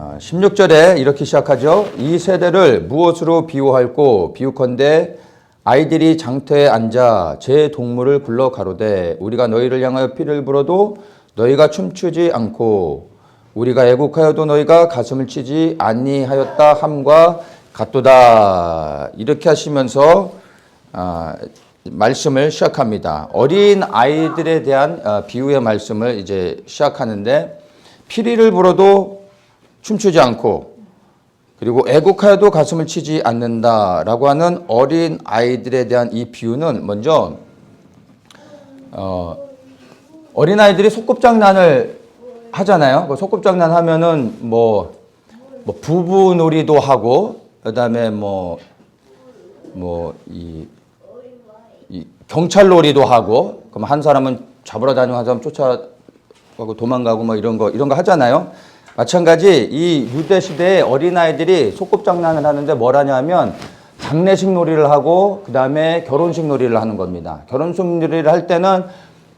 16절에 이렇게 시작하죠. 이 세대를 무엇으로 비유할꼬? 비유컨대 아이들이 장터에 앉아 제 동물을 불러 가로되 우리가 너희를 향하여 피를 불어도 너희가 춤추지 않고 우리가 애국하여도 너희가 가슴을 치지 아니하였다 함과 같도다. 이렇게 하시면서 말씀을 시작합니다. 어린 아이들에 대한 비유의 말씀을 이제 시작하는데 피리를 불어도 춤추지 않고 그리고 애국하여도 가슴을 치지 않는다라고 하는 어린 아이들에 대한 이 비유는 먼저 어린 아이들이 소꿉장난을 하잖아요. 그 소꿉장난 하면은 뭐 부부놀이도 하고 그다음에 이 경찰놀이도 하고 그럼 한 사람은 잡으러 다니고 한 사람 쫓아가고 도망가고 뭐 이런 거 하잖아요. 마찬가지 이 유대 시대에 어린아이들이 소꿉장난을 하는데 뭘 하냐면 장례식 놀이를 하고 그다음에 결혼식 놀이를 하는 겁니다. 결혼식 놀이를 할 때는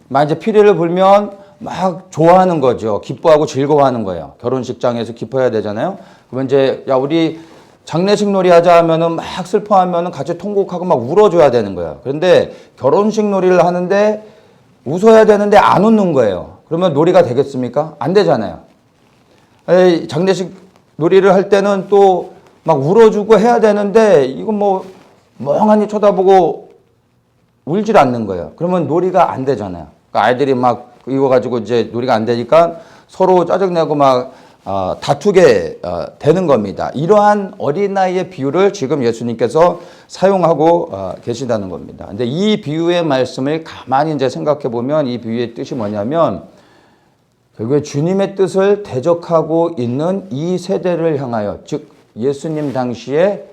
막 이제 피리를 불면 막 좋아하는 거죠. 기뻐하고 즐거워하는 거예요. 결혼식장에서 기뻐해야 되잖아요. 그러면 이제 야 우리 장례식 놀이 하자 하면은 막 슬퍼하면은 같이 통곡하고 막 울어줘야 되는 거예요. 그런데 결혼식 놀이를 하는데 웃어야 되는데 안 웃는 거예요. 그러면 놀이가 되겠습니까? 안 되잖아요. 장례식 놀이를 할 때는 또 막 울어주고 해야 되는데 이건 뭐 멍하니 쳐다보고 울질 않는 거예요. 그러면 놀이가 안 되잖아요. 그러니까 아이들이 막 이거 가지고 이제 놀이가 안 되니까 서로 짜증내고 막 다투게 되는 겁니다. 이러한 어린아이의 비유를 지금 예수님께서 사용하고 계시다는 겁니다. 근데 이 비유의 말씀을 가만히 이제 생각해 보면 이 비유의 뜻이 뭐냐면 결국에 주님의 뜻을 대적하고 있는 이 세대를 향하여 즉 예수님 당시에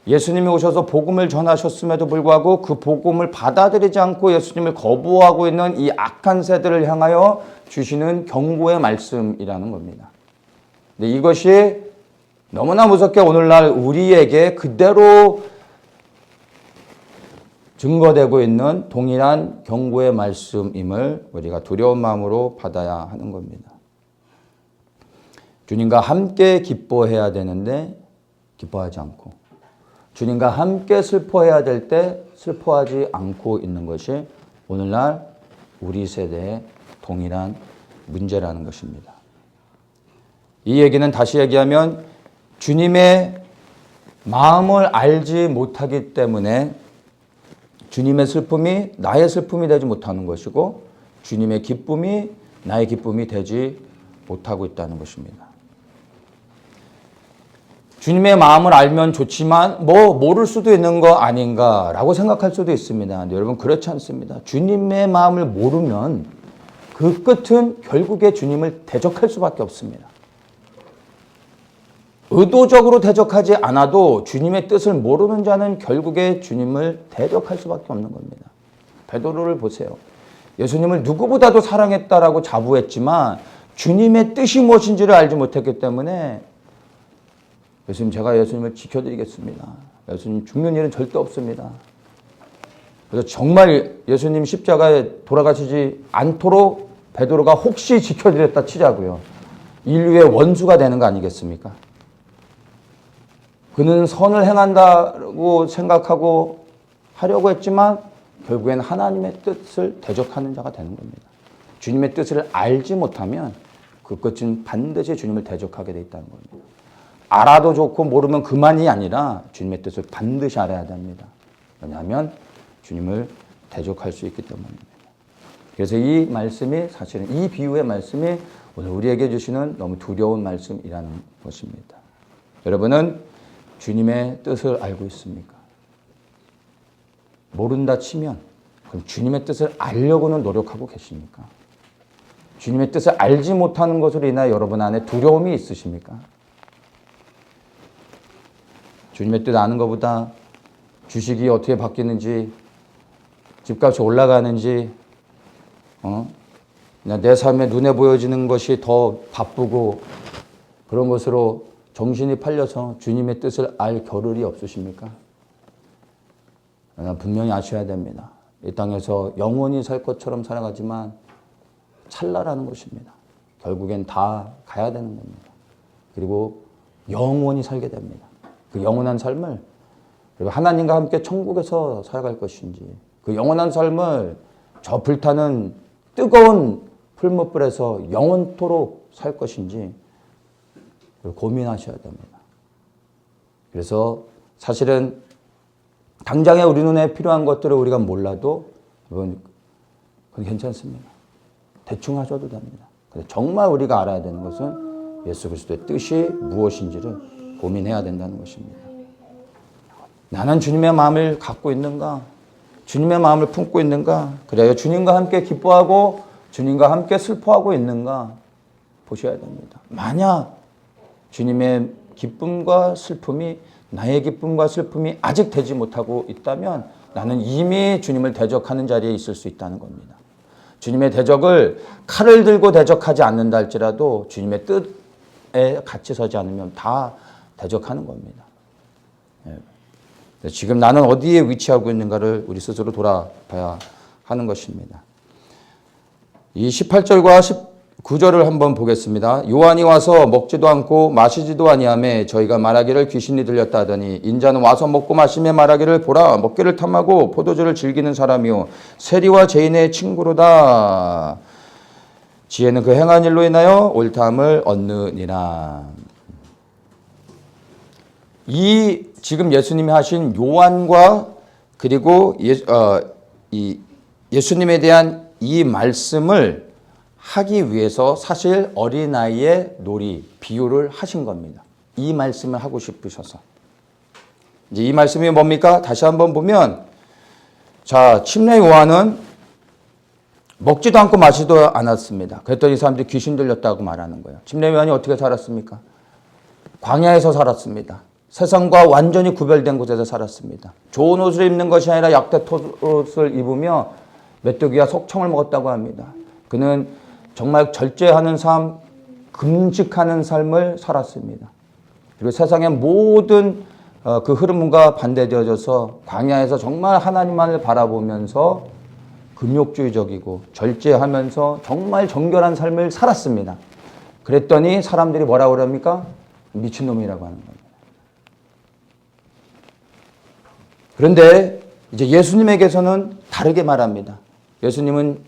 예수님이 오셔서 복음을 전하셨음에도 불구하고 그 복음을 받아들이지 않고 예수님을 거부하고 있는 이 악한 세대를 향하여 주시는 경고의 말씀이라는 겁니다. 근데 이것이 너무나 무섭게 오늘날 우리에게 그대로 증거되고 있는 동일한 경고의 말씀임을 우리가 두려운 마음으로 받아야 하는 겁니다. 주님과 함께 기뻐해야 되는데 기뻐하지 않고 주님과 함께 슬퍼해야 될 때 슬퍼하지 않고 있는 것이 오늘날 우리 세대의 동일한 문제라는 것입니다. 이 얘기는 다시 얘기하면 주님의 마음을 알지 못하기 때문에 주님의 슬픔이 나의 슬픔이 되지 못하는 것이고 주님의 기쁨이 나의 기쁨이 되지 못하고 있다는 것입니다. 주님의 마음을 알면 좋지만 모를 수도 있는 거 아닌가라고 생각할 수도 있습니다. 근데 여러분 그렇지 않습니다. 주님의 마음을 모르면 그 끝은 결국에 주님을 대적할 수밖에 없습니다. 의도적으로 대적하지 않아도 주님의 뜻을 모르는 자는 결국에 주님을 대적할 수밖에 없는 겁니다. 베드로를 보세요. 예수님을 누구보다도 사랑했다라고 자부했지만 주님의 뜻이 무엇인지를 알지 못했기 때문에 예수님 제가 예수님을 지켜드리겠습니다. 예수님 죽는 일은 절대 없습니다. 그래서 정말 예수님 십자가에 돌아가시지 않도록 베드로가 혹시 지켜드렸다 치자고요. 인류의 원수가 되는 거 아니겠습니까? 그는 선을 행한다고 생각하고 하려고 했지만 결국엔 하나님의 뜻을 대적하는 자가 되는 겁니다. 주님의 뜻을 알지 못하면 그 끝은 반드시 주님을 대적하게 돼 있다는 겁니다. 알아도 좋고 모르면 그만이 아니라 주님의 뜻을 반드시 알아야 됩니다. 왜냐하면 주님을 대적할 수 있기 때문입니다. 그래서 이 말씀이 사실은 이 비유의 말씀이 오늘 우리에게 주시는 너무 두려운 말씀이라는 것입니다. 여러분은 주님의 뜻을 알고 있습니까? 모른다 치면 그럼 주님의 뜻을 알려고는 노력하고 계십니까? 주님의 뜻을 알지 못하는 것으로 인하여 여러분 안에 두려움이 있으십니까? 주님의 뜻 아는 것보다 주식이 어떻게 바뀌는지 집값이 올라가는지 그냥 내 삶에 눈에 보여지는 것이 더 바쁘고 그런 것으로 정신이 팔려서 주님의 뜻을 알 겨를이 없으십니까? 분명히 아셔야 됩니다. 이 땅에서 영원히 살 것처럼 살아가지만 찰나라는 것입니다. 결국엔 다 가야 되는 겁니다. 그리고 영원히 살게 됩니다. 그 영원한 삶을, 그리고 하나님과 함께 천국에서 살아갈 것인지, 그 영원한 삶을 저 불타는 뜨거운 풀무불에서 영원토록 살 것인지 고민하셔야 됩니다. 그래서 사실은 당장에 우리 눈에 필요한 것들을 우리가 몰라도 그건 괜찮습니다. 대충 하셔도 됩니다. 근데 정말 우리가 알아야 되는 것은 예수 그리스도의 뜻이 무엇인지를 고민해야 된다는 것입니다. 나는 주님의 마음을 갖고 있는가? 주님의 마음을 품고 있는가? 그래야 주님과 함께 기뻐하고 주님과 함께 슬퍼하고 있는가? 보셔야 됩니다. 만약 주님의 기쁨과 슬픔이, 나의 기쁨과 슬픔이 아직 되지 못하고 있다면 나는 이미 주님을 대적하는 자리에 있을 수 있다는 겁니다. 주님의 대적을 칼을 들고 대적하지 않는다 할지라도 주님의 뜻에 같이 서지 않으면 다 대적하는 겁니다. 지금 나는 어디에 위치하고 있는가를 우리 스스로 돌아봐야 하는 것입니다. 이 18절과 19절을 한번 보겠습니다. 요한이 와서 먹지도 않고 마시지도 아니하며 저희가 말하기를 귀신이 들렸다 하더니 인자는 와서 먹고 마시며 말하기를 보라 먹기를 탐하고 포도주를 즐기는 사람이요 세리와 죄인의 친구로다. 지혜는 그 행한 일로 인하여 옳다함을 얻느니라. 이 지금 예수님이 하신 요한과 그리고 예수님에 대한 이 말씀을 하기 위해서 사실 어린아이의 놀이, 비유를 하신 겁니다. 이 말씀을 하고 싶으셔서. 이제 이 말씀이 뭡니까? 다시 한번 보면, 자, 침례 요한은 먹지도 않고 마시지도 않았습니다. 그랬더니 사람들이 귀신 들렸다고 말하는 거예요. 침례 요한이 어떻게 살았습니까? 광야에서 살았습니다. 세상과 완전히 구별된 곳에서 살았습니다. 좋은 옷을 입는 것이 아니라 약대 톳옷을 입으며 메뚜기와 속청을 먹었다고 합니다. 그는 정말 절제하는 삶, 금식하는 삶을 살았습니다. 그리고 세상의 모든 그 흐름과 반대되어져서 광야에서 정말 하나님만을 바라보면서 금욕주의적이고 절제하면서 정말 정결한 삶을 살았습니다. 그랬더니 사람들이 뭐라고 그럽니까? 미친놈이라고 하는 겁니다. 그런데 이제 예수님에게서는 다르게 말합니다. 예수님은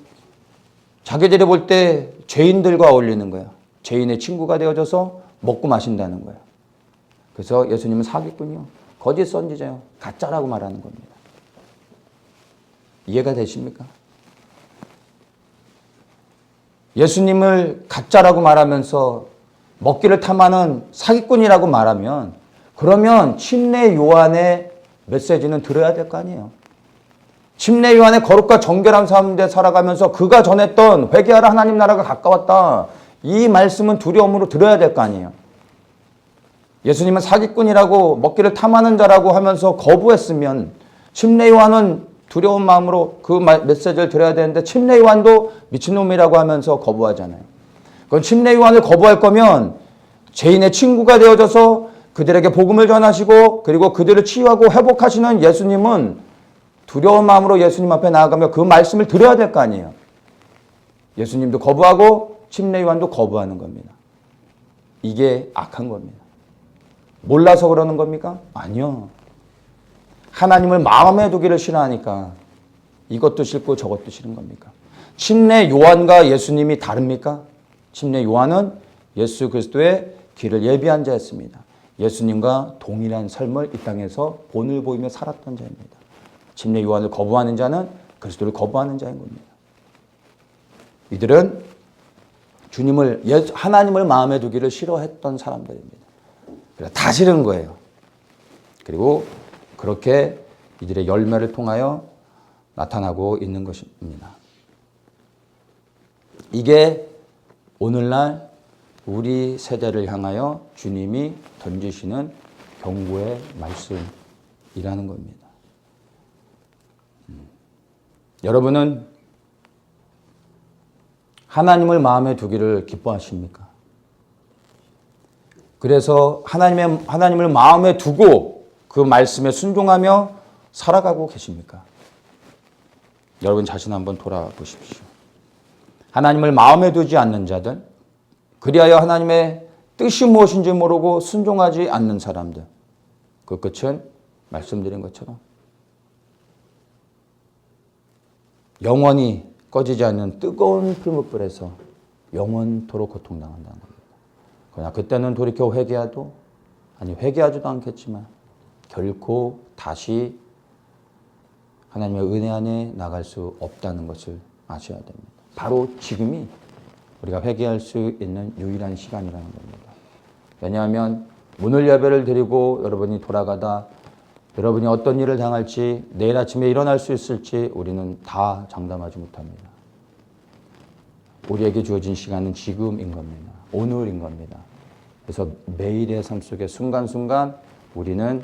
자기들이 볼 때 죄인들과 어울리는 거예요. 죄인의 친구가 되어져서 먹고 마신다는 거예요. 그래서 예수님은 사기꾼이요, 거짓 선지자요, 가짜라고 말하는 겁니다. 이해가 되십니까? 예수님을 가짜라고 말하면서 먹기를 탐하는 사기꾼이라고 말하면 그러면 침례 요한의 메시지는 들어야 될 거 아니에요. 침례 요한의 거룩과 정결한 삶에 살아가면서 그가 전했던 회개하라 하나님 나라가 가까웠다. 이 말씀은 두려움으로 들어야 될 거 아니에요. 예수님은 사기꾼이라고 먹기를 탐하는 자라고 하면서 거부했으면 침례 요한은 두려운 마음으로 그 메시지를 들어야 되는데 침례 요한도 미친놈이라고 하면서 거부하잖아요. 그건 침례 요한을 거부할 거면 죄인의 친구가 되어져서 그들에게 복음을 전하시고 그리고 그들을 치유하고 회복하시는 예수님은 두려운 마음으로 예수님 앞에 나아가며 그 말씀을 들어야 될 거 아니에요. 예수님도 거부하고 침례 요한도 거부하는 겁니다. 이게 악한 겁니다. 몰라서 그러는 겁니까? 아니요. 하나님을 마음에 두기를 싫어하니까 이것도 싫고 저것도 싫은 겁니까? 침례 요한과 예수님이 다릅니까? 침례 요한은 예수 그리스도의 길을 예비한 자였습니다. 예수님과 동일한 삶을 이 땅에서 본을 보이며 살았던 자입니다. 침례 요한을 거부하는 자는 그리스도를 거부하는 자인 겁니다. 이들은 하나님을 마음에 두기를 싫어했던 사람들입니다. 그래서 다 싫은 거예요. 그리고 그렇게 이들의 열매를 통하여 나타나고 있는 것입니다. 이게 오늘날 우리 세대를 향하여 주님이 던지시는 경고의 말씀이라는 겁니다. 여러분은 하나님을 마음에 두기를 기뻐하십니까? 그래서 하나님을 마음에 두고 그 말씀에 순종하며 살아가고 계십니까? 여러분 자신 한번 돌아보십시오. 하나님을 마음에 두지 않는 자들, 그리하여 하나님의 뜻이 무엇인지 모르고 순종하지 않는 사람들. 그 끝은 말씀드린 것처럼 영원히 꺼지지 않는 뜨거운 풀무불에서 영원토록 고통당한다는 겁니다. 그러나 그때는 돌이켜 회개하도 아니 회개하지도 않겠지만 결코 다시 하나님의 은혜 안에 나갈 수 없다는 것을 아셔야 됩니다. 바로 지금이 우리가 회개할 수 있는 유일한 시간이라는 겁니다. 왜냐하면 오늘 예배를 드리고 여러분이 돌아가다 여러분이 어떤 일을 당할지 내일 아침에 일어날 수 있을지 우리는 다 장담하지 못합니다. 우리에게 주어진 시간은 지금인 겁니다. 오늘인 겁니다. 그래서 매일의 삶 속에 순간순간 우리는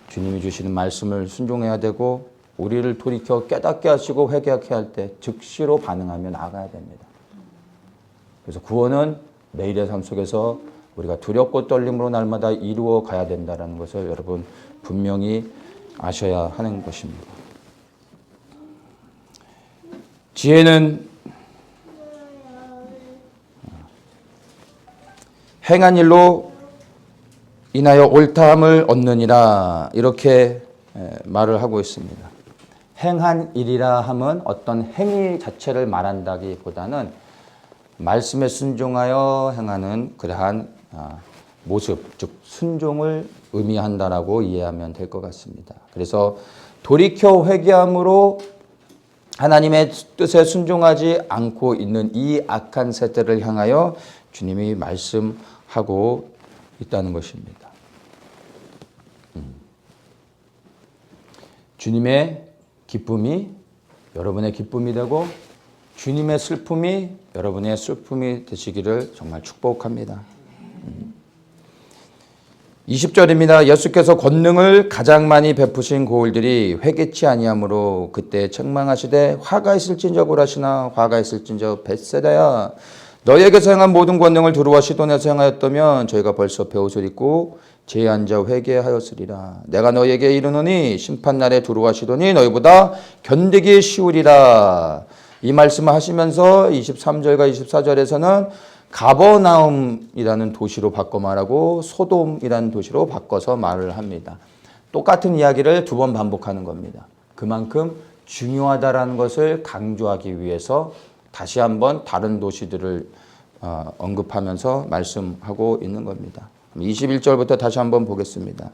주님이 주시는 말씀을 순종해야 되고 우리를 돌이켜 깨닫게 하시고 회개하게 할 때 즉시로 반응하며 나가야 됩니다. 그래서 구원은 매일의 삶 속에서 우리가 두렵고 떨림으로 날마다 이루어 가야 된다는 것을 여러분 분명히 아셔야 하는 것입니다. 지혜는 행한 일로 인하여 옳다함을 얻느니라 이렇게 말을 하고 있습니다. 행한 일이라 함은 어떤 행위 자체를 말한다기보다는 말씀에 순종하여 행하는 그러한 모습, 즉 순종을 의미한다라고 이해하면 될 것 같습니다. 그래서 돌이켜 회개함으로 하나님의 뜻에 순종하지 않고 있는 이 악한 세대를 향하여 주님이 말씀하고 있다는 것입니다. 주님의 기쁨이 여러분의 기쁨이 되고 주님의 슬픔이 여러분의 슬픔이 되시기를 정말 축복합니다. 20절입니다. 예수께서 권능을 가장 많이 베푸신 고을들이 회개치 아니하므로 그때 책망하시되 화가 있을진저 고라시나 화가 있을진저 벳세다야 너희에게서 행한 모든 권능을 두루와 시돈에서 행하였다면 저희가 벌써 배옷을 제에 앉아 회개하였으리라. 내가 너희에게 이르노니 심판날에 두루와 시돈이 너희보다 견디기 쉬우리라. 이 말씀을 하시면서 23절과 24절에서는 가버나움이라는 도시로 바꿔 말하고 소돔이라는 도시로 바꿔서 말을 합니다. 똑같은 이야기를 두 번 반복하는 겁니다. 그만큼 중요하다라는 것을 강조하기 위해서 다시 한번 다른 도시들을 언급하면서 말씀하고 있는 겁니다. 21절부터 다시 한번 보겠습니다.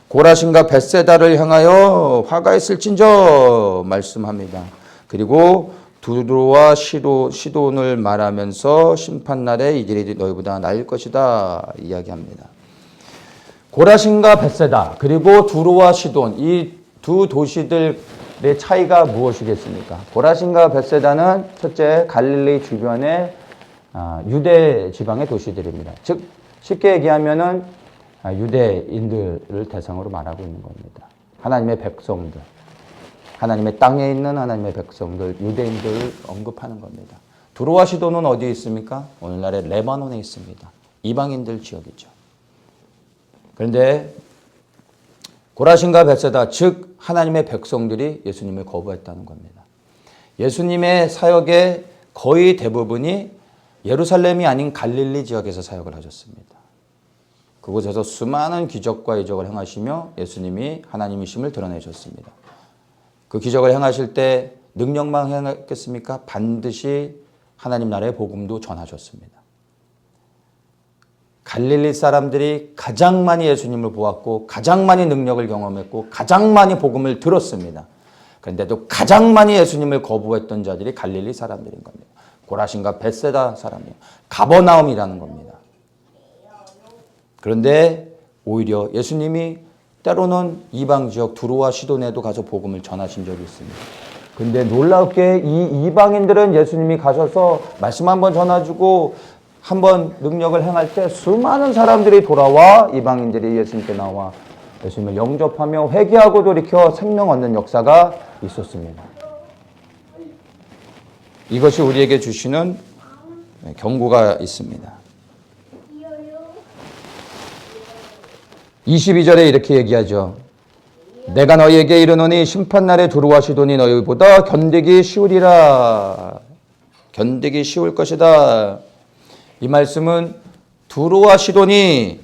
고라신과 벳세다를 향하여 화가 있을진저 말씀합니다. 그리고 두루와 시돈을 말하면서 심판날에 이들이 너희보다 나을 것이다 이야기합니다. 고라신과 벳세다 그리고 두루와 시돈 이 두 도시들의 차이가 무엇이겠습니까? 고라신과 벳세다는 첫째 갈릴리 주변의 유대 지방의 도시들입니다. 즉 쉽게 얘기하면은 유대인들을 대상으로 말하고 있는 겁니다. 하나님의 백성들, 하나님의 땅에 있는 하나님의 백성들, 유대인들을 언급하는 겁니다. 두루와 시돈은 어디에 있습니까? 오늘날의 레바논에 있습니다. 이방인들 지역이죠. 그런데 고라신과 벳세다, 즉 하나님의 백성들이 예수님을 거부했다는 겁니다. 예수님의 사역의 거의 대부분이 예루살렘이 아닌 갈릴리 지역에서 사역을 하셨습니다. 그곳에서 수많은 기적과 이적을 행하시며 예수님이 하나님이심을 드러내셨습니다. 그 기적을 행하실 때 능력만 행했겠습니까? 반드시 하나님 나라의 복음도 전하셨습니다. 갈릴리 사람들이 가장 많이 예수님을 보았고 가장 많이 능력을 경험했고 가장 많이 복음을 들었습니다. 그런데도 가장 많이 예수님을 거부했던 자들이 갈릴리 사람들인 겁니다. 고라신과 벳세다 사람이에요. 가버나움이라는 겁니다. 그런데 오히려 예수님이 때로는 이방 지역 두루와 시돈에도 가서 복음을 전하신 적이 있습니다. 근데 놀랍게 이 이방인들은 예수님이 가셔서 말씀 한번 전해주고 한번 능력을 행할 때 수많은 사람들이 돌아와 이방인들이 예수님께 나와 예수님을 영접하며 회개하고 돌이켜 생명 얻는 역사가 있었습니다. 이것이 우리에게 주시는 경고가 있습니다. 22절에 이렇게 얘기하죠. 내가 너희에게 이르노니 심판날에 두루와 시돈이 너희보다 견디기 쉬우리라. 견디기 쉬울 것이다. 이 말씀은 두로와 시돈이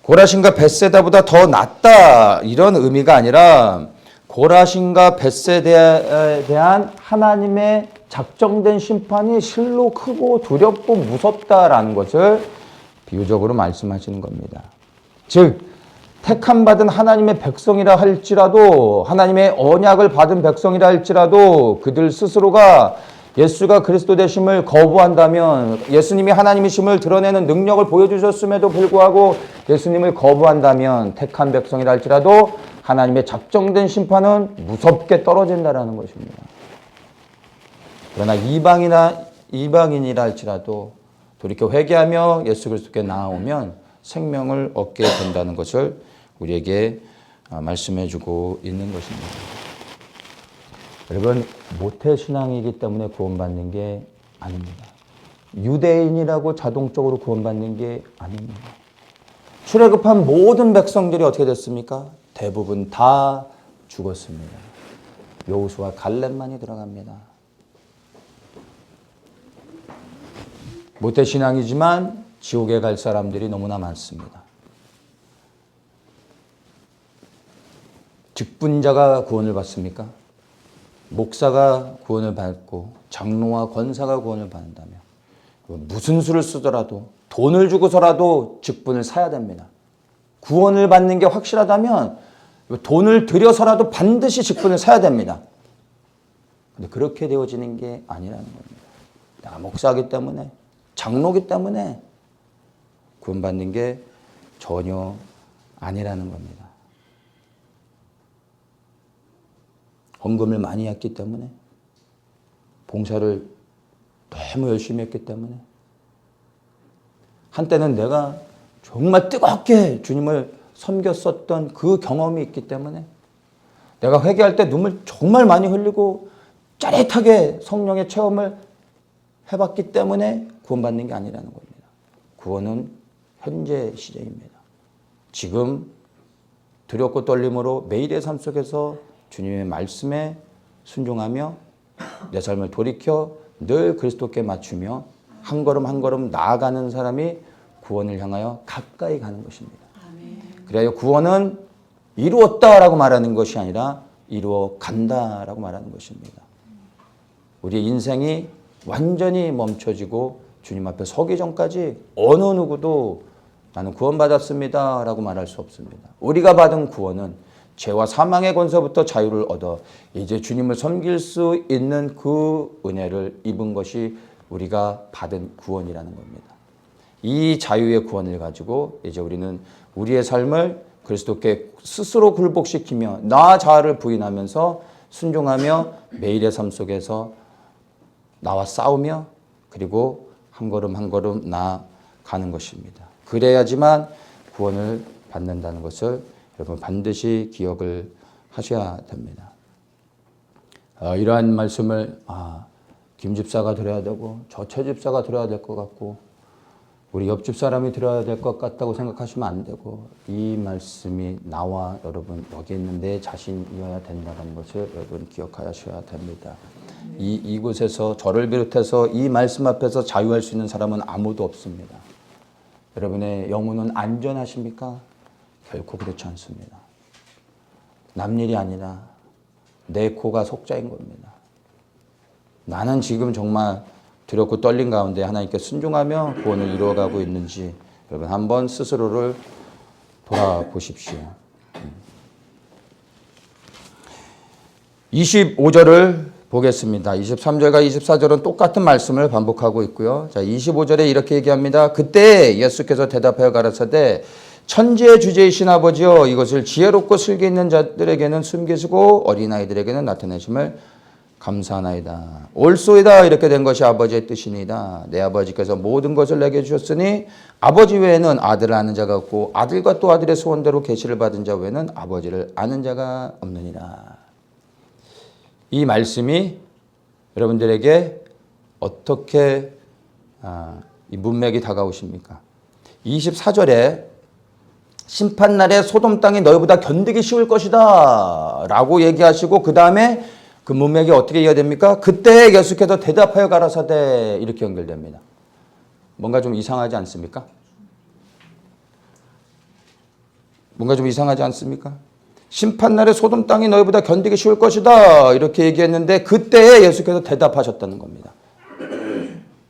고라신과 벳세다보다 더 낫다 이런 의미가 아니라 고라신과 벳세다에 대한 하나님의 작정된 심판이 실로 크고 두렵고 무섭다라는 것을 비유적으로 말씀하시는 겁니다. 즉 택함 받은 하나님의 백성이라 할지라도 하나님의 언약을 받은 백성이라 할지라도 그들 스스로가 예수가 그리스도 되심을 거부한다면 예수님이 하나님이심을 드러내는 능력을 보여주셨음에도 불구하고 예수님을 거부한다면 택한 백성이라 할지라도 하나님의 작정된 심판은 무섭게 떨어진다라는 것입니다. 그러나 이방인이라 할지라도 돌이켜 회개하며 예수 그리스도께 나아오면 생명을 얻게 된다는 것을 우리에게 말씀해 주고 있는 것입니다. 여러분, 모태신앙이기 때문에 구원받는 게 아닙니다. 유대인이라고 자동적으로 구원받는 게 아닙니다. 출애굽한 모든 백성들이 어떻게 됐습니까? 대부분 다 죽었습니다. 여호수아 갈렙만이 들어갑니다. 모태신앙이지만 지옥에 갈 사람들이 너무나 많습니다. 직분자가 구원을 받습니까? 목사가 구원을 받고 장로와 권사가 구원을 받는다면 무슨 수를 쓰더라도 돈을 주고서라도 직분을 사야 됩니다. 구원을 받는 게 확실하다면 돈을 들여서라도 반드시 직분을 사야 됩니다. 근데 그렇게 되어지는 게 아니라는 겁니다. 내가 목사이기 때문에 장로기 때문에 구원받는 게 전혀 아니라는 겁니다. 헌금을 많이 했기 때문에 봉사를 너무 열심히 했기 때문에 한때는 내가 정말 뜨겁게 주님을 섬겼었던 그 경험이 있기 때문에 내가 회개할 때 눈물 정말 많이 흘리고 짜릿하게 성령의 체험을 해봤기 때문에 구원받는 게 아니라는 겁니다. 구원은 현재 시제입니다. 지금 두렵고 떨림으로 매일의 삶 속에서 주님의 말씀에 순종하며 내 삶을 돌이켜 늘 그리스도께 맞추며 한 걸음 한 걸음 나아가는 사람이 구원을 향하여 가까이 가는 것입니다. 그래야 구원은 이루었다라고 말하는 것이 아니라 이루어 간다라고 말하는 것입니다. 우리의 인생이 완전히 멈춰지고 주님 앞에 서기 전까지 어느 누구도 나는 구원받았습니다 라고 말할 수 없습니다. 우리가 받은 구원은 죄와 사망의 권세부터 자유를 얻어 이제 주님을 섬길 수 있는 그 은혜를 입은 것이 우리가 받은 구원이라는 겁니다. 이 자유의 구원을 가지고 이제 우리는 우리의 삶을 그리스도께 스스로 굴복시키며 나 자아를 부인하면서 순종하며 매일의 삶 속에서 나와 싸우며 그리고 한 걸음 한 걸음 나아가는 것입니다. 그래야지만 구원을 받는다는 것을 여러분 반드시 기억을 하셔야 됩니다. 이러한 말씀을 김 집사가 들어야 되고 저 최 집사가 들어야 될 것 같고 우리 옆집 사람이 들어야 될 것 같다고 생각하시면 안 되고 이 말씀이 나와 여러분 여기 있는 내 자신이어야 된다는 것을 여러분 기억하셔야 됩니다. 이곳에서 저를 비롯해서 이 말씀 앞에서 자유할 수 있는 사람은 아무도 없습니다. 여러분의 영혼은 안전하십니까? 결코 그렇지 않습니다. 남일이 아니라 내 코가 속자인 겁니다. 나는 지금 정말 두렵고 떨린 가운데 하나님께 순종하며 구원을 이루어가고 있는지 여러분 한번 스스로를 돌아보십시오. 25절을 보겠습니다. 23절과 24절은 똑같은 말씀을 반복하고 있고요. 자, 25절에 이렇게 얘기합니다. 그때 예수께서 대답하여 가라사대 천지의 주제이신 아버지여 이것을 지혜롭고 슬기 있는 자들에게는 숨기시고 어린아이들에게는 나타내심을 감사하나이다. 옳소이다. 이렇게 된 것이 아버지의 뜻이니이다. 내 아버지께서 모든 것을 내게 주셨으니 아버지 외에는 아들을 아는 자가 없고 아들과 또 아들의 소원대로 계시를 받은 자 외에는 아버지를 아는 자가 없느니라. 이 말씀이 여러분들에게 어떻게 이 문맥이 다가오십니까? 24절에 심판날에 소돔 땅이 너희보다 견디기 쉬울 것이다 라고 얘기하시고 그 다음에 그 문맥이 어떻게 이해됩니까? 그때 예수께서 대답하여 가라사대 이렇게 연결됩니다. 뭔가 좀 이상하지 않습니까? 뭔가 좀 이상하지 않습니까? 심판날에 소돔 땅이 너희보다 견디기 쉬울 것이다 이렇게 얘기했는데 그때에 예수께서 대답하셨다는 겁니다.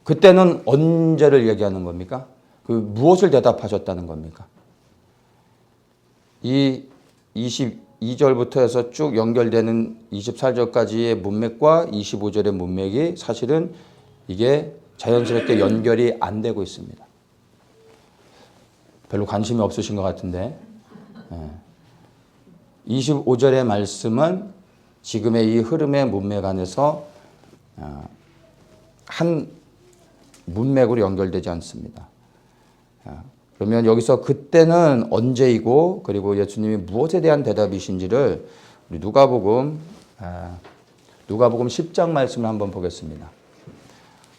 그때는 언제를 얘기하는 겁니까? 그 무엇을 대답하셨다는 겁니까? 이 22절부터 해서 쭉 연결되는 24절까지의 문맥과 25절의 문맥이 사실은 이게 자연스럽게 연결이 안 되고 있습니다. 별로 관심이 없으신 것 같은데 25절의 말씀은 지금의 이 흐름의 문맥 안에서 한 문맥으로 연결되지 않습니다. 그러면 여기서 그때는 언제이고 그리고 예수님이 무엇에 대한 대답이신지를 우리 누가복음 10장 말씀을 한번 보겠습니다.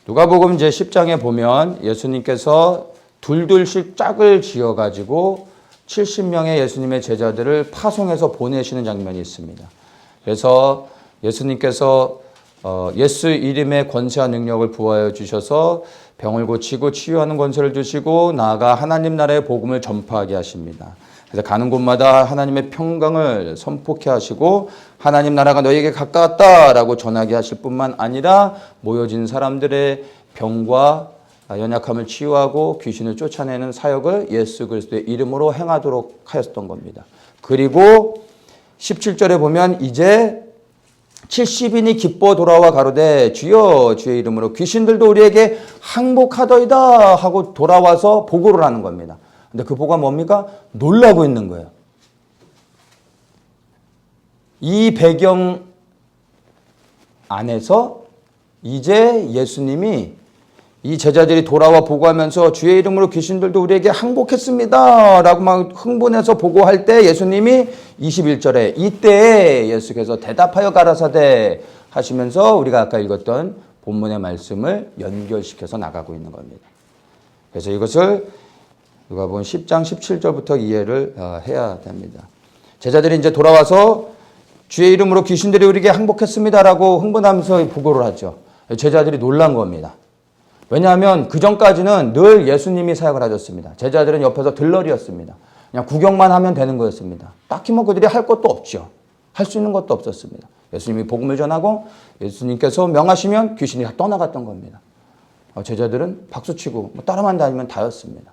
누가복음 제 10장에 보면 예수님께서 둘둘씩 짝을 지어가지고 70명의 예수님의 제자들을 파송해서 보내시는 장면이 있습니다. 그래서 예수님께서 예수 이름의 권세와 능력을 부어하여 주셔서 병을 고치고 치유하는 권세를 주시고 나아가 하나님 나라의 복음을 전파하게 하십니다. 그래서 가는 곳마다 하나님의 평강을 선포케 하시고 하나님 나라가 너희에게 가까웠다라고 전하게 하실 뿐만 아니라 모여진 사람들의 병과 연약함을 치유하고 귀신을 쫓아내는 사역을 예수 그리스도의 이름으로 행하도록 하였던 겁니다. 그리고 17절에 보면 이제 70인이 기뻐 돌아와 가로되 주여 주의 이름으로 귀신들도 우리에게 항복하더이다 하고 돌아와서 보고를 하는 겁니다. 근데 그 보고가 뭡니까? 놀라고 있는 거예요. 이 배경 안에서 이제 예수님이 이 제자들이 돌아와 보고하면서 주의 이름으로 귀신들도 우리에게 항복했습니다 라고 막 흥분해서 보고할 때 예수님이 21절에 이때에 예수께서 대답하여 가라사대 하시면서 우리가 아까 읽었던 본문의 말씀을 연결시켜서 나가고 있는 겁니다. 그래서 이것을 누가복음 10장 17절부터 이해를 해야 됩니다. 제자들이 이제 돌아와서 주의 이름으로 귀신들이 우리에게 항복했습니다라고 흥분하면서 보고를 하죠. 제자들이 놀란 겁니다. 왜냐하면 그 전까지는 늘 예수님이 사역을 하셨습니다. 제자들은 옆에서 들러리였습니다. 그냥 구경만 하면 되는 거였습니다. 딱히 뭐 그들이 할 것도 없죠. 할 수 있는 것도 없었습니다. 예수님이 복음을 전하고 예수님께서 명하시면 귀신이 다 떠나갔던 겁니다. 제자들은 박수치고 따라만 다니면 다였습니다.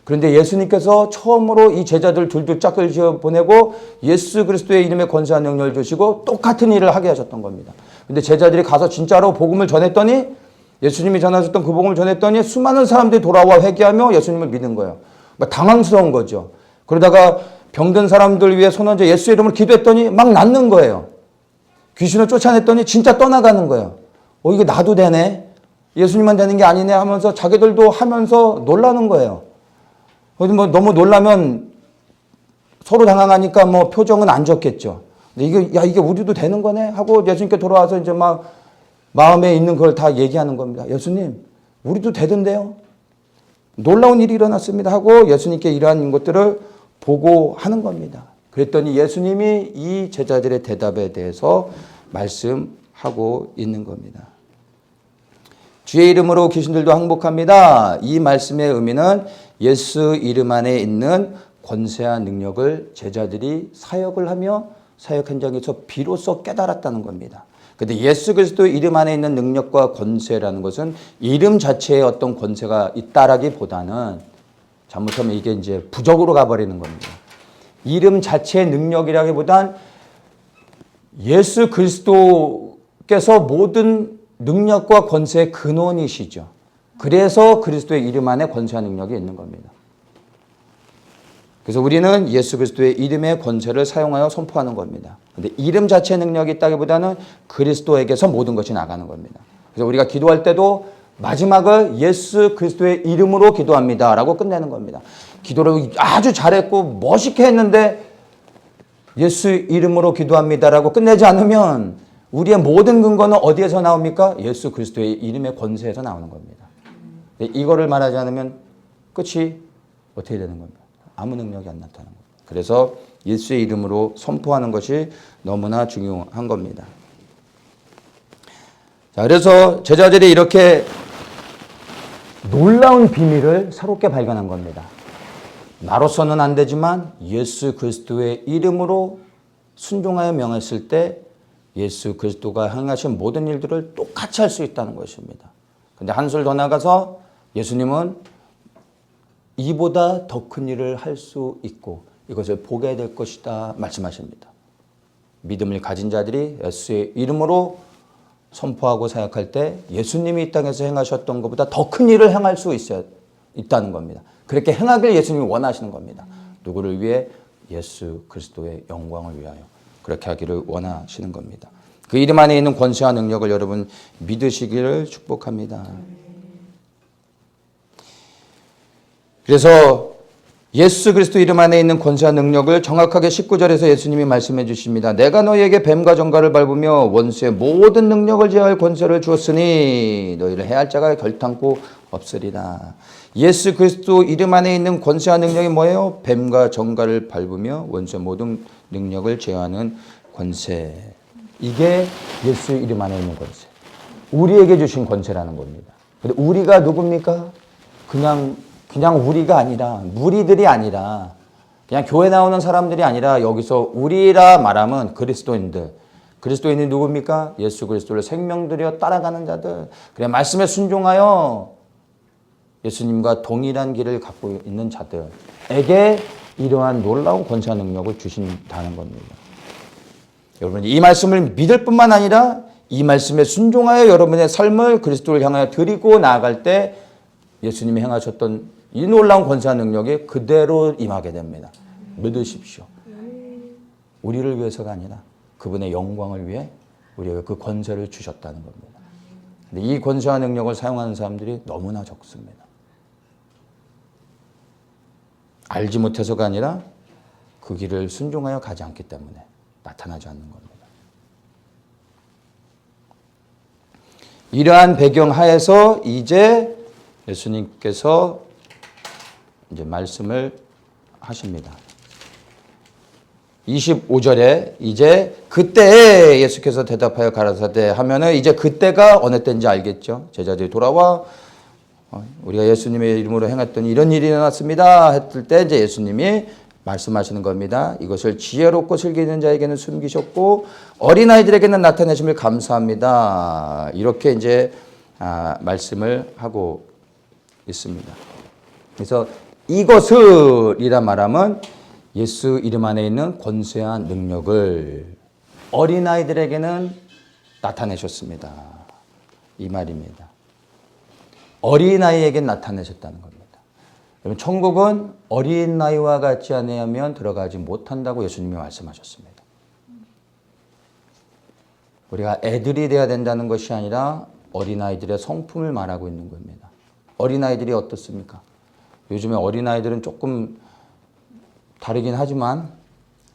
그런데 예수님께서 처음으로 이 제자들 둘둘 짝을 지어 보내고 예수 그리스도의 이름의 권세와 능력을 주시고 똑같은 일을 하게 하셨던 겁니다. 근데 제자들이 가서 진짜로 복음을 전했더니 예수님이 전하셨던 그 복음을 전했더니 수많은 사람들이 돌아와 회개하며 예수님을 믿는 거예요. 당황스러운 거죠. 그러다가 병든 사람들 위해 손 얹어 예수 이름으로 기도했더니 막 낫는 거예요. 귀신을 쫓아냈더니 진짜 떠나가는 거예요. 이게 나도 되네. 예수님만 되는 게 아니네 하면서 자기들도 하면서 놀라는 거예요. 너무 놀라면 서로 당황하니까 표정은 안 좋겠죠. 근데 이게 우리도 되는 거네 하고 예수님께 돌아와서 이제 막 마음에 있는 걸 다 얘기하는 겁니다. 예수님, 우리도 되던데요. 놀라운 일이 일어났습니다 하고 예수님께 이러한 것들을 보고하는 겁니다. 그랬더니 예수님이 이 제자들의 대답에 대해서 말씀하고 있는 겁니다. 주의 이름으로 귀신들도 항복합니다. 이 말씀의 의미는 예수 이름 안에 있는 권세와 능력을 제자들이 사역을 하며 사역 현장에서 비로소 깨달았다는 겁니다. 근데 예수 그리스도 이름 안에 있는 능력과 권세라는 것은 이름 자체에 어떤 권세가 있다라기보다는 잘못하면 이게 이제 부적으로 가버리는 겁니다. 이름 자체의 능력이라기보단 예수 그리스도께서 모든 능력과 권세의 근원이시죠. 그래서 그리스도의 이름 안에 권세와 능력이 있는 겁니다. 그래서 우리는 예수 그리스도의 이름의 권세를 사용하여 선포하는 겁니다. 근데 이름 자체의 능력이 있다기보다는 그리스도에게서 모든 것이 나가는 겁니다. 그래서 우리가 기도할 때도 마지막을 예수 그리스도의 이름으로 기도합니다 라고 끝내는 겁니다. 기도를 아주 잘했고 멋있게 했는데 예수 이름으로 기도합니다 라고 끝내지 않으면 우리의 모든 근거는 어디에서 나옵니까? 예수 그리스도의 이름의 권세에서 나오는 겁니다. 이거를 말하지 않으면 끝이 어떻게 되는 겁니까? 아무 능력이 안 나타나는 겁니다. 그래서 예수의 이름으로 선포하는 것이 너무나 중요한 겁니다. 자, 그래서 제자들이 이렇게 놀라운 비밀을 새롭게 발견한 겁니다. 나로서는 안 되지만 예수 그리스도의 이름으로 순종하여 명했을 때 예수 그리스도가 행하신 모든 일들을 똑같이 할 수 있다는 것입니다. 근데 한술 더 나가서 예수님은 이보다 더 큰 일을 할 수 있고 이것을 보게 될 것이다 말씀하십니다. 믿음을 가진 자들이 예수의 이름으로 선포하고 사역할 때 예수님이 이 땅에서 행하셨던 것보다 더 큰 일을 행할 수 있다는 겁니다. 그렇게 행하길 예수님이 원하시는 겁니다. 누구를 위해? 예수 그리스도의 영광을 위하여 그렇게 하기를 원하시는 겁니다. 그 이름 안에 있는 권세와 능력을 여러분 믿으시기를 축복합니다. 그래서 예수 그리스도 이름 안에 있는 권세와 능력을 정확하게 19절에서 예수님이 말씀해 주십니다. 내가 너희에게 뱀과 정갈을 밟으며 원수의 모든 능력을 제어할 권세를 주었으니 너희를 해할 자가 결탄코 없으리라. 예수 그리스도 이름 안에 있는 권세와 능력이 뭐예요? 뱀과 정갈을 밟으며 원수의 모든 능력을 제어하는 권세. 이게 예수 이름 안에 있는 권세. 우리에게 주신 권세라는 겁니다. 근데 우리가 누굽니까? 그냥 우리가 아니라, 무리들이 아니라, 그냥 교회 나오는 사람들이 아니라 여기서 우리라 말하면 그리스도인들. 그리스도인이 누굽니까? 예수 그리스도를 생명 들여 따라가는 자들. 그래 말씀에 순종하여 예수님과 동일한 길을 갖고 있는 자들에게 이러한 놀라운 권세와 능력을 주신다는 겁니다. 여러분 이 말씀을 믿을 뿐만 아니라 이 말씀에 순종하여 여러분의 삶을 그리스도를 향하여 드리고 나아갈 때 예수님이 행하셨던 이 놀라운 권세와 능력이 그대로 임하게 됩니다. 믿으십시오. 우리를 위해서가 아니라 그분의 영광을 위해 우리에게 그 권세를 주셨다는 겁니다. 근데 이 권세와 능력을 사용하는 사람들이 너무나 적습니다. 알지 못해서가 아니라 그 길을 순종하여 가지 않기 때문에 나타나지 않는 겁니다. 이러한 배경 하에서 이제 예수님께서 이제 말씀을 하십니다. 25절에 이제 그때에 예수께서 대답하여 가라사대 하면은 이제 그때가 어느 때인지 알겠죠? 제자들이 돌아와 우리가 예수님의 이름으로 행했던 이런 일이 일어났습니다 했을 때 이제 예수님이 말씀하시는 겁니다. 이것을 지혜롭고 슬기 있는 자에게는 숨기셨고 어린아이들에게는 나타내심을 감사합니다. 이렇게 이제 말씀을 하고 있습니다. 그래서 이것을이라 말하면 예수 이름 안에 있는 권세와 능력을 어린아이들에게는 나타내셨습니다. 이 말입니다. 어린아이에게 나타내셨다는 겁니다. 여러분 천국은 어린아이와 같지 아니하면 들어가지 못한다고 예수님이 말씀하셨습니다. 우리가 애들이 돼야 된다는 것이 아니라 어린아이들의 성품을 말하고 있는 겁니다. 어린아이들이 어떻습니까? 요즘에 어린아이들은 조금 다르긴 하지만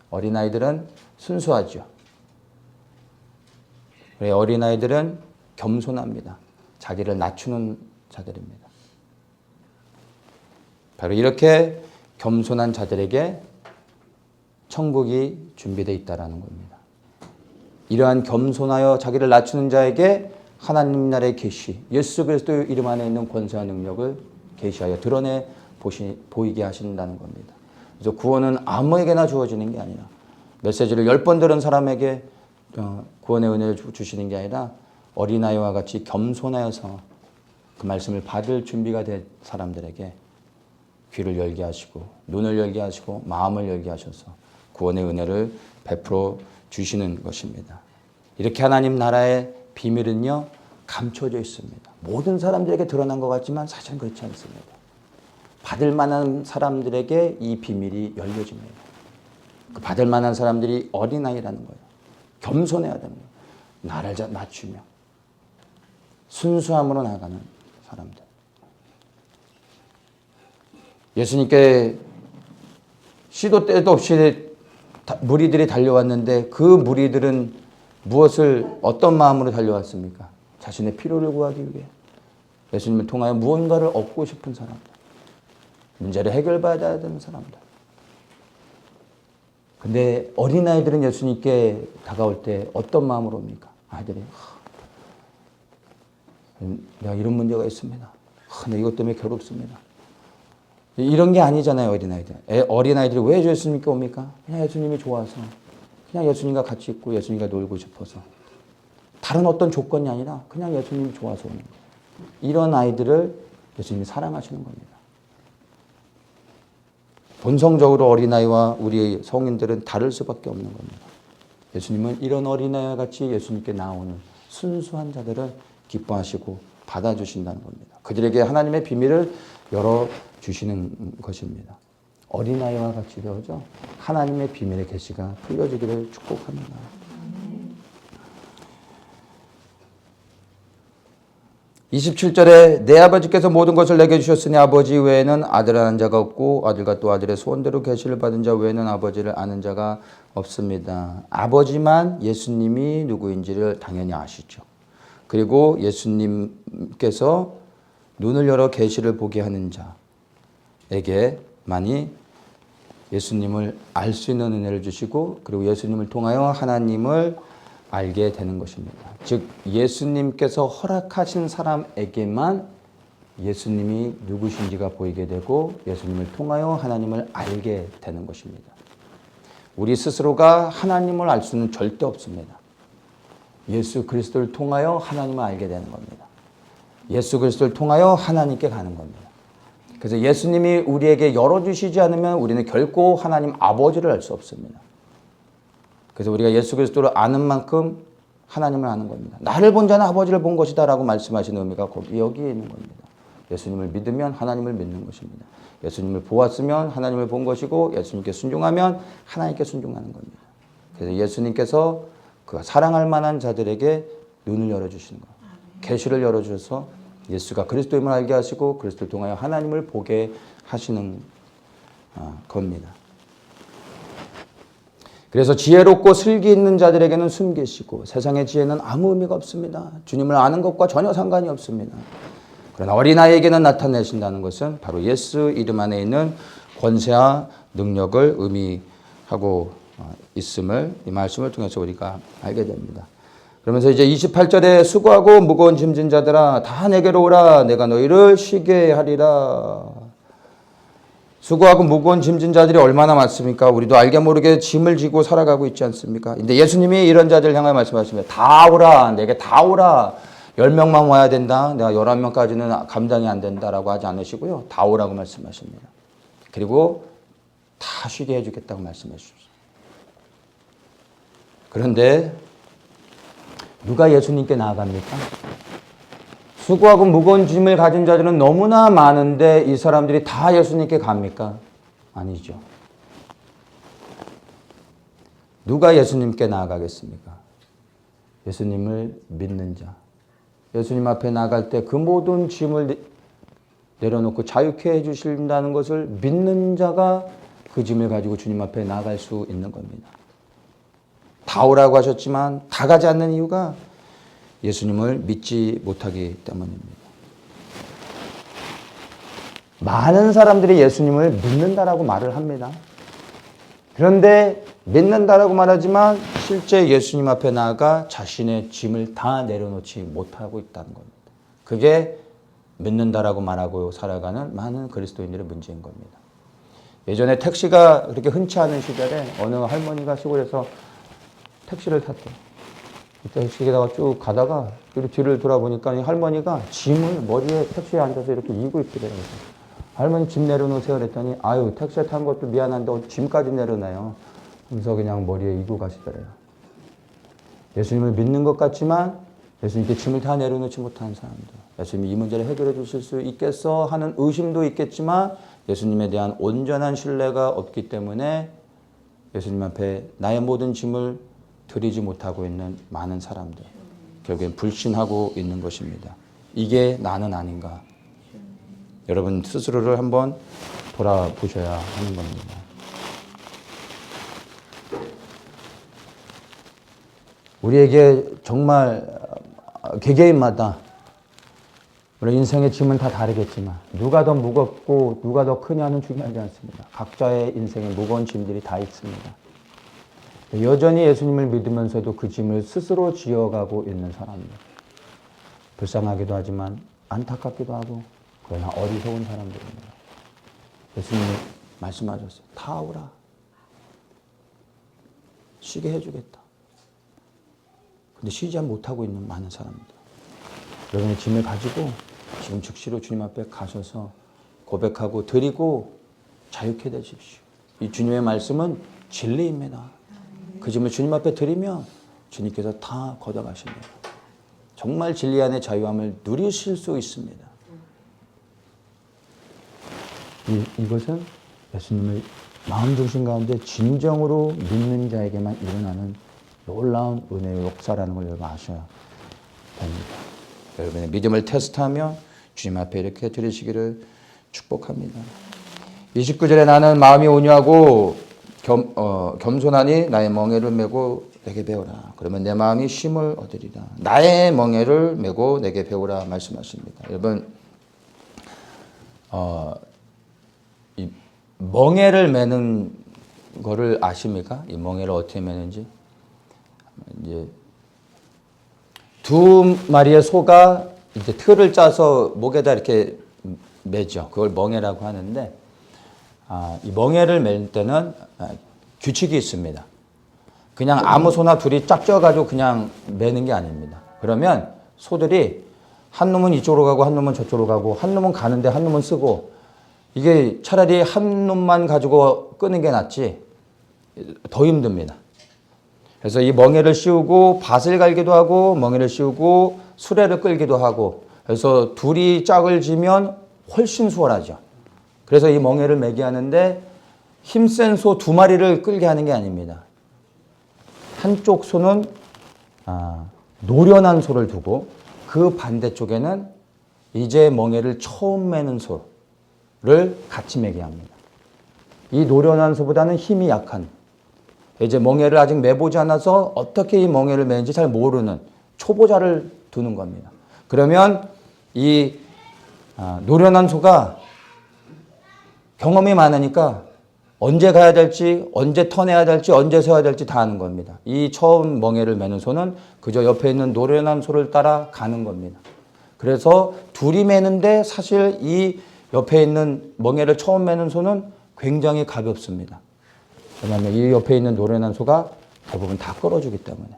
어린아이들은 순수하죠. 어린아이들은 겸손합니다. 자기를 낮추는 자들입니다. 바로 이렇게 겸손한 자들에게 천국이 준비되어 있다는 겁니다. 이러한 겸손하여 자기를 낮추는 자에게 하나님 나라의 계시, 예수 그리스도의 이름 안에 있는 권세와 능력을 계시하여 드러내 보이게 하신다는 겁니다. 그래서 구원은 아무에게나 주어지는 게 아니라 메시지를 10번 들은 사람에게 구원의 은혜를 주시는 게 아니라 어린아이와 같이 겸손하여서 그 말씀을 받을 준비가 된 사람들에게 귀를 열게 하시고 눈을 열게 하시고 마음을 열게 하셔서 구원의 은혜를 베풀어 주시는 것입니다. 이렇게 하나님 나라의 비밀은요 감춰져 있습니다. 모든 사람들에게 드러난 것 같지만 사실은 그렇지 않습니다. 받을 만한 사람들에게 이 비밀이 열려집니다. 그 받을 만한 사람들이 어린아이라는 거예요. 겸손해야 되는 거예요. 나를 낮추며 순수함으로 나아가는 사람들. 예수님께 시도 때도 없이 무리들이 달려왔는데 그 무리들은 어떤 마음으로 달려왔습니까? 자신의 필요를 구하기 위해 예수님을 통하여 무언가를 얻고 싶은 사람들, 문제를 해결받아야 되는 사람들. 근데 어린아이들은 예수님께 다가올 때 어떤 마음으로 옵니까? 아이들이 내가 이런 문제가 있습니다. 나 이것 때문에 괴롭습니다. 이런 게 아니잖아요, 어린아이들. 어린아이들이 왜 예수님께 옵니까? 그냥 예수님이 좋아서. 그냥 예수님과 같이 있고 예수님과 놀고 싶어서. 다른 어떤 조건이 아니라 그냥 예수님이 좋아서 오는 거예요. 이런 아이들을 예수님이 사랑하시는 겁니다. 본성적으로 어린아이와 우리 성인들은 다를 수밖에 없는 겁니다. 예수님은 이런 어린아이와 같이 예수님께 나오는 순수한 자들을 기뻐하시고 받아주신다는 겁니다. 그들에게 하나님의 비밀을 열어주시는 것입니다. 어린아이와 같이 되어져 하나님의 비밀의 계시가 풀려지기를 축복합니다. 27절에 내 아버지께서 모든 것을 내게 주셨으니 아버지 외에는 아들을 아는 자가 없고 아들과 또 아들의 소원대로 계시를 받은 자 외에는 아버지를 아는 자가 없습니다. 아버지만 예수님이 누구인지를 당연히 아시죠. 그리고 예수님께서 눈을 열어 계시를 보게 하는 자에게만이 예수님을 알 수 있는 은혜를 주시고 그리고 예수님을 통하여 하나님을 알게 되는 것입니다. 즉 예수님께서 허락하신 사람에게만 예수님이 누구신지가 보이게 되고 예수님을 통하여 하나님을 알게 되는 것입니다. 우리 스스로가 하나님을 알 수는 절대 없습니다. 예수 그리스도를 통하여 하나님을 알게 되는 겁니다. 예수 그리스도를 통하여 하나님께 가는 겁니다. 그래서 예수님이 우리에게 열어주시지 않으면 우리는 결코 하나님 아버지를 알 수 없습니다. 그래서 우리가 예수 그리스도를 아는 만큼 하나님을 아는 겁니다. 나를 본 자는 아버지를 본 것이다 라고 말씀하시는 의미가 여기에 있는 겁니다. 예수님을 믿으면 하나님을 믿는 것입니다. 예수님을 보았으면 하나님을 본 것이고 예수님께 순종하면 하나님께 순종하는 겁니다. 그래서 예수님께서 그 사랑할 만한 자들에게 눈을 열어주시는 것, 계시를 열어주셔서 예수가 그리스도임을 알게 하시고 그리스도를 통하여 하나님을 보게 하시는 겁니다. 그래서 지혜롭고 슬기 있는 자들에게는 숨기시고 세상의 지혜는 아무 의미가 없습니다. 주님을 아는 것과 전혀 상관이 없습니다. 그러나 어린아이에게는 나타내신다는 것은 바로 예수 이름 안에 있는 권세와 능력을 의미하고 있음을 이 말씀을 통해서 우리가 알게 됩니다. 그러면서 이제 28절에 수고하고 무거운 짐진 자들아 다 내게로 오라 내가 너희를 쉬게 하리라. 수고하고 무거운 짐진 자들이 얼마나 많습니까? 우리도 알게 모르게 짐을 지고 살아가고 있지 않습니까? 근데 예수님이 이런 자들을 향하여 말씀하십니다. 다 오라 내게 다 오라. 10명만 와야 된다. 내가 11명까지는 감당이 안 된다라고 하지 않으시고요. 다 오라고 말씀하십니다. 그리고 다 쉬게 해주겠다고 말씀해 주십시오. 그런데 누가 예수님께 나아갑니까? 수고하고 무거운 짐을 가진 자들은 너무나 많은데 이 사람들이 다 예수님께 갑니까? 아니죠. 누가 예수님께 나아가겠습니까? 예수님을 믿는 자. 예수님 앞에 나갈 때 그 모든 짐을 내려놓고 자유케 해주신다는 것을 믿는 자가 그 짐을 가지고 주님 앞에 나갈 수 있는 겁니다. 다 오라고 하셨지만 다 가지 않는 이유가 예수님을 믿지 못하기 때문입니다. 많은 사람들이 예수님을 믿는다라고 말을 합니다. 그런데 믿는다라고 말하지만 실제 예수님 앞에 나아가 자신의 짐을 다 내려놓지 못하고 있다는 겁니다. 그게 믿는다라고 말하고 살아가는 많은 그리스도인들의 문제인 겁니다. 예전에 택시가 그렇게 흔치 않은 시절에 어느 할머니가 시골에서 택시를 탔대요. 택시에다가 쭉 가다가 뒤를 돌아보니까 이 할머니가 짐을 머리에 택시에 앉아서 이렇게 이고 있더래요. 할머니 짐 내려놓으세요 그랬더니 아유 택시에 탄 것도 미안한데 짐까지 내려놔요. 그래서 그냥 머리에 이고 가시더래요. 예수님을 믿는 것 같지만 예수님께 짐을 다 내려놓지 못하는 사람들. 예수님이 이 문제를 해결해 주실 수 있겠어 하는 의심도 있겠지만 예수님에 대한 온전한 신뢰가 없기 때문에 예수님 앞에 나의 모든 짐을 드리지 못하고 있는 많은 사람들. 결국엔 불신하고 있는 것입니다. 이게 나는 아닌가. 여러분 스스로를 한번 돌아보셔야 하는 겁니다. 우리에게 정말 개개인마다 우리 인생의 짐은 다 다르겠지만 누가 더 무겁고 누가 더 크냐는 중요하지 않습니다. 각자의 인생에 무거운 짐들이 다 있습니다. 여전히 예수님을 믿으면서도 그 짐을 스스로 지어가고 있는 사람들. 불쌍하기도 하지만 안타깝기도 하고 그러나 어리석은 사람들입니다. 예수님이 말씀하셨어요. 다 오라. 쉬게 해주겠다. 근데 쉬지 못하고 있는 많은 사람들. 여러분의 짐을 가지고 지금 즉시로 주님 앞에 가셔서 고백하고 드리고 자유케 되십시오. 이 주님의 말씀은 진리입니다. 그 짐을 주님 앞에 드리면 주님께서 다 걷어가십니다. 정말 진리 안의 자유함을 누리실 수 있습니다. 이것은 예수님을 마음 중심 가운데 진정으로 믿는 자에게만 일어나는 놀라운 은혜의 역사라는 걸 여러분 아셔야 됩니다. 여러분의 믿음을 테스트하며 주님 앞에 이렇게 드리시기를 축복합니다. 29절에 나는 마음이 온유하고 겸손하니 나의 멍에를 메고 내게 배우라. 그러면 내 마음이 쉼을 얻으리라. 나의 멍에를 메고 내게 배우라 말씀하십니다. 여러분 이 멍에를 매는 거를 아십니까? 이 멍에를 어떻게 매는지. 이제 두 마리의 소가 이제 틀을 짜서 목에다 이렇게 매죠. 그걸 멍에라고 하는데, 이 멍에를 맬 때는 규칙이 있습니다. 그냥 아무 소나 둘이 짝져가지고 그냥 매는 게 아닙니다. 그러면 소들이 한 놈은 이쪽으로 가고 한 놈은 저쪽으로 가고 한 놈은 가는데 한 놈은 쓰고, 이게 차라리 한 놈만 가지고 끄는 게 낫지 더 힘듭니다. 그래서 이 멍에를 씌우고 밭을 갈기도 하고 멍에를 씌우고 수레를 끌기도 하고, 그래서 둘이 짝을 지면 훨씬 수월하죠. 그래서 이 멍에를 매게 하는데 힘센 소 두 마리를 끌게 하는 게 아닙니다. 한쪽 소는 노련한 소를 두고 그 반대쪽에는 이제 멍에를 처음 매는 소를 같이 매게 합니다. 이 노련한 소보다는 힘이 약한, 이제 멍에를 아직 매보지 않아서 어떻게 이 멍에를 매는지 잘 모르는 초보자를 두는 겁니다. 그러면 이 노련한 소가 경험이 많으니까 언제 가야 될지, 언제 턴해야 될지, 언제 세워야 될지 다 아는 겁니다. 이 처음 멍에를 매는 소는 그저 옆에 있는 노련한 소를 따라 가는 겁니다. 그래서 둘이 매는데 사실 이 옆에 있는 멍에를 처음 매는 소는 굉장히 가볍습니다. 왜냐하면 이 옆에 있는 노련한 소가 대부분 다 끌어주기 때문에.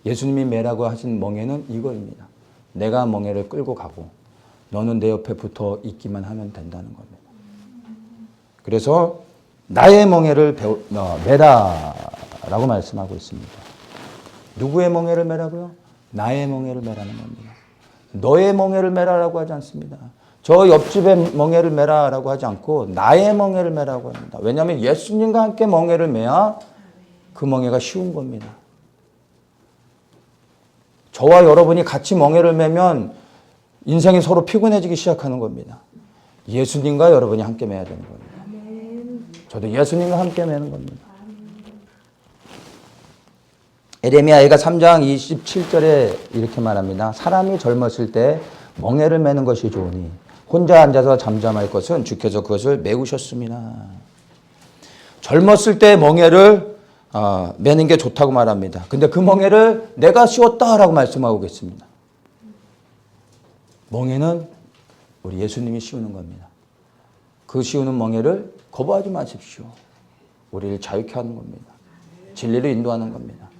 예수님이 매라고 하신 멍에는 이거입니다. 내가 멍에를 끌고 가고 너는 내 옆에 붙어 있기만 하면 된다는 겁니다. 그래서 나의 멍에를 매라라고 말씀하고 있습니다. 누구의 멍에를 매라고요? 나의 멍에를 매라는 겁니다. 너의 멍에를 매라라고 하지 않습니다. 저 옆집의 멍에를 매라라고 하지 않고 나의 멍에를 매라고 합니다. 왜냐하면 예수님과 함께 멍에를 매야 그 멍에가 쉬운 겁니다. 저와 여러분이 같이 멍에를 매면 인생이 서로 피곤해지기 시작하는 겁니다. 예수님과 여러분이 함께 매야 되는 겁니다. 저도 예수님과 함께 매는 겁니다. 에레미야가 3장 27절에 이렇게 말합니다. 사람이 젊었을 때 멍에를 매는 것이 좋으니 혼자 앉아서 잠잠할 것은 주께서 그것을 메우셨습니다. 젊었을 때 멍에를 매는 게 좋다고 말합니다. 근데 그 멍에를 내가 씌웠다라고 말씀하고 계십니다. 멍에는 우리 예수님이 씌우는 겁니다. 그 씌우는 멍에를 거부하지 마십시오. 우리를 자유케 하는 겁니다. 진리를 인도하는 겁니다.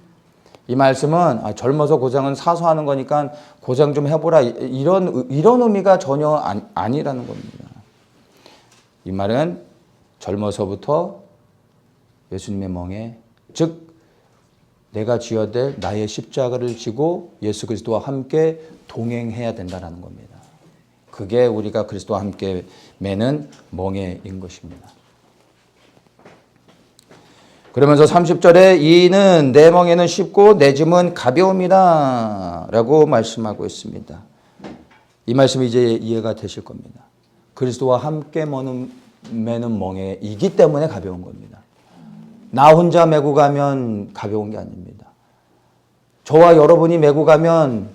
이 말씀은 젊어서 고생은 사서 하는 거니까 고생 좀 해보라 이런 의미가 전혀 아니라는 겁니다. 이 말은 젊어서부터 예수님의 멍에, 즉 내가 지어야 될 나의 십자가를 지고 예수 그리스도와 함께 동행해야 된다는 겁니다. 그게 우리가 그리스도와 함께 매는 멍에인 것입니다. 그러면서 30절에 이는 내 멍에는 쉽고 내 짐은 가벼움이다 라고 말씀하고 있습니다. 이 말씀이 이제 이해가 되실 겁니다. 그리스도와 함께 매는 멍에이기 때문에 가벼운 겁니다. 나 혼자 메고 가면 가벼운 게 아닙니다. 저와 여러분이 메고 가면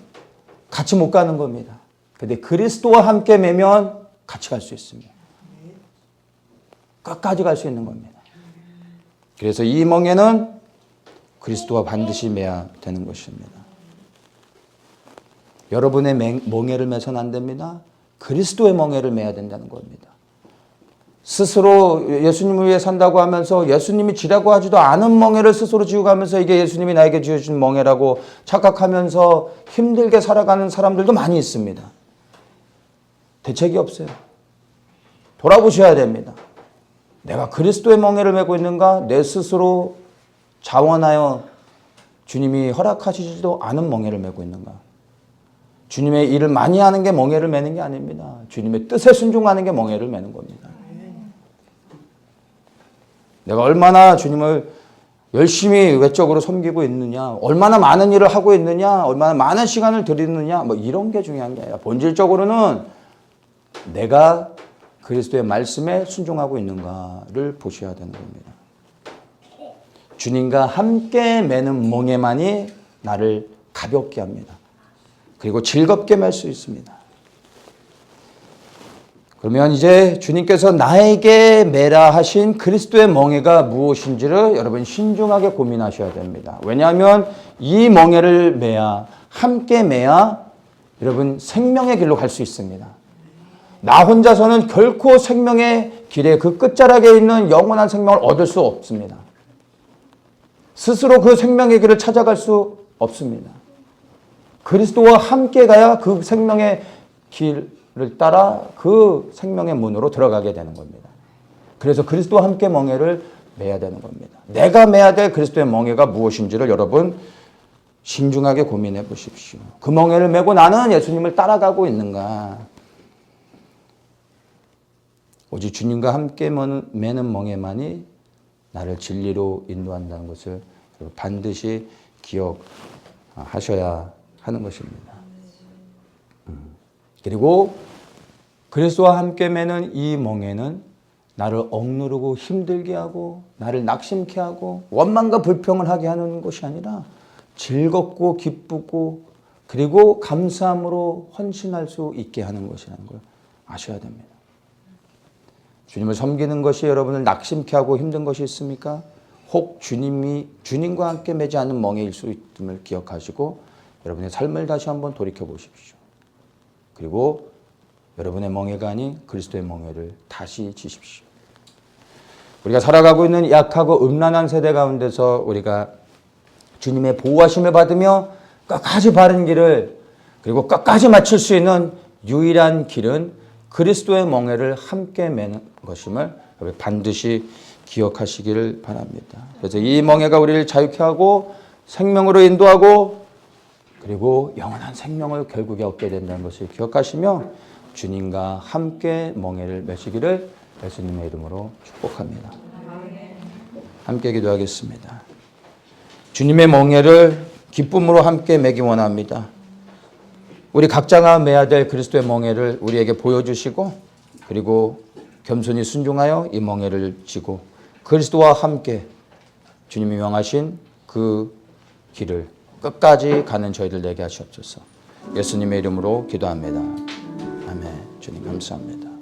같이 못 가는 겁니다. 근데 그리스도와 함께 매면 같이 갈 수 있습니다. 끝까지 갈 수 있는 겁니다. 그래서 이 멍에는 그리스도와 반드시 매야 되는 것입니다. 여러분의 멍에를 매서는 안 됩니다. 그리스도의 멍에를 매야 된다는 겁니다. 스스로 예수님을 위해 산다고 하면서 예수님이 지라고 하지도 않은 멍에를 스스로 지고 가면서 이게 예수님이 나에게 지어준 멍에라고 착각하면서 힘들게 살아가는 사람들도 많이 있습니다. 대책이 없어요. 돌아보셔야 됩니다. 내가 그리스도의 멍에를 메고 있는가? 내 스스로 자원하여 주님이 허락하시지도 않은 멍에를 메고 있는가? 주님의 일을 많이 하는 게 멍에를 매는 게 아닙니다. 주님의 뜻에 순종하는 게 멍에를 매는 겁니다. 내가 얼마나 주님을 열심히 외적으로 섬기고 있느냐, 얼마나 많은 일을 하고 있느냐, 얼마나 많은 시간을 드리느냐, 뭐 이런 게 중요한 게 아니라 본질적으로는 내가 그리스도의 말씀에 순종하고 있는가를 보셔야 되는 겁니다. 주님과 함께 매는 멍에만이 나를 가볍게 합니다. 그리고 즐겁게 맬 수 있습니다. 그러면 이제 주님께서 나에게 매라 하신 그리스도의 멍에가 무엇인지를 여러분 신중하게 고민하셔야 됩니다. 왜냐하면 이 멍에를 매야, 함께 매야 여러분 생명의 길로 갈 수 있습니다. 나 혼자서는 결코 생명의 길의 그 끝자락에 있는 영원한 생명을 얻을 수 없습니다. 스스로 그 생명의 길을 찾아갈 수 없습니다. 그리스도와 함께 가야 그 생명의 길을 따라 그 생명의 문으로 들어가게 되는 겁니다. 그래서 그리스도와 함께 멍에를 매야 되는 겁니다. 내가 매야 될 그리스도의 멍에가 무엇인지를 여러분 신중하게 고민해 보십시오. 그 멍에를 메고 나는 예수님을 따라가고 있는가? 오직 주님과 함께 매는 멍에만이 나를 진리로 인도한다는 것을 반드시 기억하셔야 하는 것입니다. 그리고 그리스도와 함께 매는 이 멍에는 나를 억누르고 힘들게 하고 나를 낙심케 하고 원망과 불평을 하게 하는 것이 아니라 즐겁고 기쁘고 그리고 감사함으로 헌신할 수 있게 하는 것이라는 걸 아셔야 됩니다. 주님을 섬기는 것이 여러분을 낙심케 하고 힘든 것이 있습니까? 혹 주님과 함께 매지 않는 멍에일 수 있음을 기억하시고 여러분의 삶을 다시 한번 돌이켜 보십시오. 그리고 여러분의 멍에가 아닌 그리스도의 멍에를 다시 지십시오. 우리가 살아가고 있는 약하고 음란한 세대 가운데서 우리가 주님의 보호하심을 받으며 끝까지 바른 길을 그리고 끝까지 마칠 수 있는 유일한 길은 그리스도의 멍에를 함께 매는 것임을 반드시 기억하시기를 바랍니다. 그래서 이 멍에가 우리를 자유케 하고 생명으로 인도하고 그리고 영원한 생명을 결국에 얻게 된다는 것을 기억하시며 주님과 함께 멍에를 매시기를 예수님의 이름으로 축복합니다. 함께 기도하겠습니다. 주님의 멍에를 기쁨으로 함께 매기 원합니다. 우리 각자가 매야 될 그리스도의 멍에를 우리에게 보여주시고 그리고 겸손히 순종하여 이 멍에를 지고 그리스도와 함께 주님이 명하신 그 길을 끝까지 가는 저희들 되게 하시옵소서. 예수님의 이름으로 기도합니다. 아멘. 주님 감사합니다.